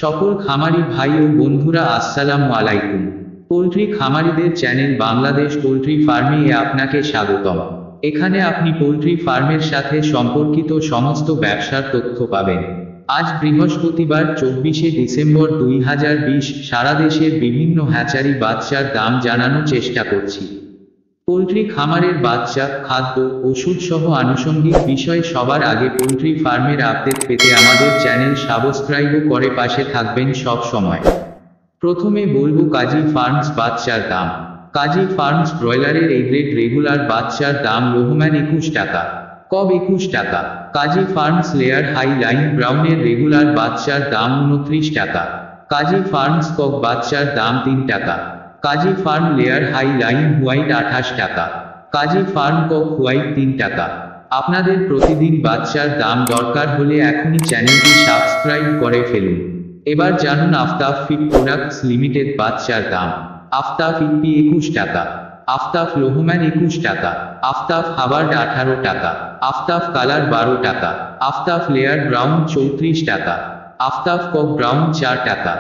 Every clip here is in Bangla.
সকল খামারি ভাই ও বন্ধুরা আসসালামু আলাইকুম। পোল্ট্রি খামারিদের চ্যানেল বাংলাদেশ পোল্ট্রি ফার্মে আপনাকে স্বাগতম। এখানে আপনি পোল্ট্রি ফার্মের সাথে সম্পর্কিত সমস্ত ব্যবসার তথ্য পাবেন। আজ বৃহস্পতিবার 24শে ডিসেম্বর 2020 সারা দেশের বিভিন্ন হ্যাচারি বাচ্চার দাম জানানোর চেষ্টা করছি। পোল্ট্রি খামারের বাচ্চা, খাদ্য, ওষুধ সহ আনুষঙ্গিক বিষয় সবার আগে পোল্ট্রি ফার্মের আপডেট পেতে আমাদের চ্যানেল সাবস্ক্রাইব করে পাশে থাকবেন সব সময়। প্রথমে বলবো কাজী ফার্মস বাচ্চার দাম। কাজী ফার্মস ব্রয়লারের এ গ্রেড রেগুলার বাচ্চার দাম লোহম্যান 21 টাকা, কব 21 টাকা। Kazi farms layer high line ব্রাউনের রেগুলার বাচ্চার দাম 29 টাকা। কাজী ফার্মস কক বাচ্চার দাম 3 টাকা। Kazi farm layer high line white 28 টাকা। কাজী ফার্ম কক হোয়াইট 3 টাকা। আপনাদের প্রতিদিন বাচ্চার দাম দরকার হলে এখনই চ্যানেলটি সাবস্ক্রাইব করে ফেলুন। এবার জানুন আফতাব ফিড প্রোডাক্টস লিমিটেড বাচ্চার দাম। আফতাব ইপি 21 টাকা। আফতাব লোহম্যান 21 টাকা। আফতাব হাবার্ড 18 টাকা। আফতাব কালার 12 টাকা। আফতাব লেয়ার ব্রাউন 34 টাকা। আফতাব কক ব্রাউন 4 টাকা।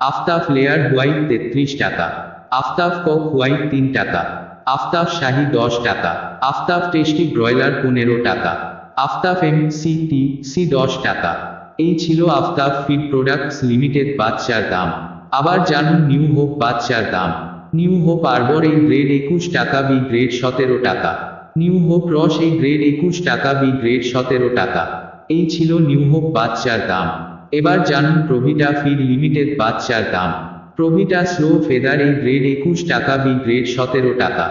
আফতাব লেয়ার হোয়াইট 33 টাকা। আফতাব কক হোয়াইট 3 টাকা। আফতাব শাহী 10 টাকা। আফতাব টেস্টি ব্রয়লার 15 টাকা। আফতাব MCTC 10 টাকা। এই ছিল আফতাব ফিড প্রোডাক্টস লিমিটেড বাচ্চার দাম। আবার জানুন নিউ হোপ বাচ্চার দাম। নিউ হোপ আরবর এই গ্রেড 21 টাকা, বি গ্রেড 17 টাকা। নিউ হোপ রস এই গ্রেড 21 টাকা, বি গ্রেড 17 টাকা। এই ছিল নিউ হোপ বাচ্চার দাম। এবার জানুন প্রভিটা ফিড লিমিটেড বাচ্চার দাম। প্রভিটা স্লো ফেদার এই গ্রেড 21 টাকা, বি গ্রেড 17 টাকা।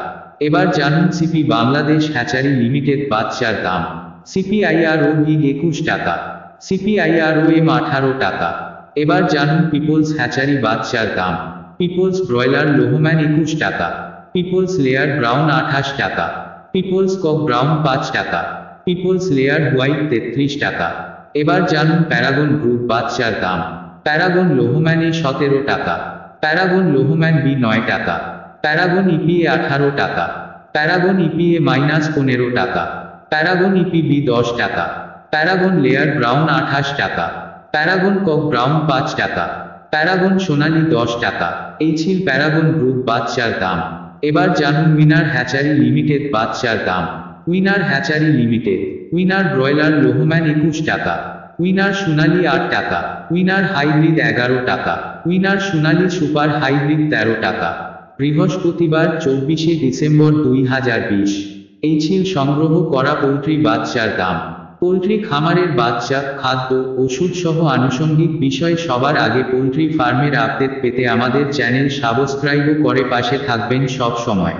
এবার জানুন সিপি বাংলাদেশ হ্যাচারি লিমিটেড বাচ্চার দাম। সিপিআইআরও গিগ 21 টাকা। সিপিআইআরও এম 18 টাকা। এবার জানুন পিপলস হ্যাচারি বাচ্চার দাম। পিপলস ব্রয়লার লোহম্যান 21 টাকা। পিপলস লেয়ার ব্রাউন 28 টাকা। পিপলস কক ব্রাউন 5 টাকা। পিপলস লেয়ার হোয়াইট 33 টাকা। এবার জানুন প্যারাগন গ্রুপ বাচ্চার দাম। প্যারাগন লোহম্যান 17 টাকা। প্যারাগন লোহম্যান বি 9 টাকা। প্যারাগন ইপিএ 18 টাকা। প্যারাগন ইপিএ -15 টাকা। প্যারাগন ইপিবি 10 টাকা। প্যারাগন লেয়ার ব্রাউন 28 টাকা। প্যারাগন কক ব্রাউন 5 টাকা। প্যারাগন সোনালী 10 টাকা। এই ছিল প্যারাগন গ্রুপ বাচ্চার দাম। এবার জানুন উইনার হ্যাচারি লিমিটেড বাচ্চার দাম। Winner hatchery limited. Winner broiler Lohmann 21 টাকা। উইনার সোনালী 8 টাকা। উইনার হাইব্রিড 11 টাকা। উইনার সোনালী সুপার হাইব্রিড 13 টাকা। বৃহস্পতিবার 24শে ডিসেম্বর 2020। এই ছিল সংগ্রহ করা পোল্ট্রি বাচ্চার দাম। পোল্ট্রি খামারের বাচ্চা, খাদ্য, ওষুধ সহ আনুষঙ্গিক বিষয় সবার আগে পোল্ট্রি ফার্মের আপডেট পেতে আমাদের চ্যানেল সাবস্ক্রাইব করে পাশে থাকবেন সব সময়।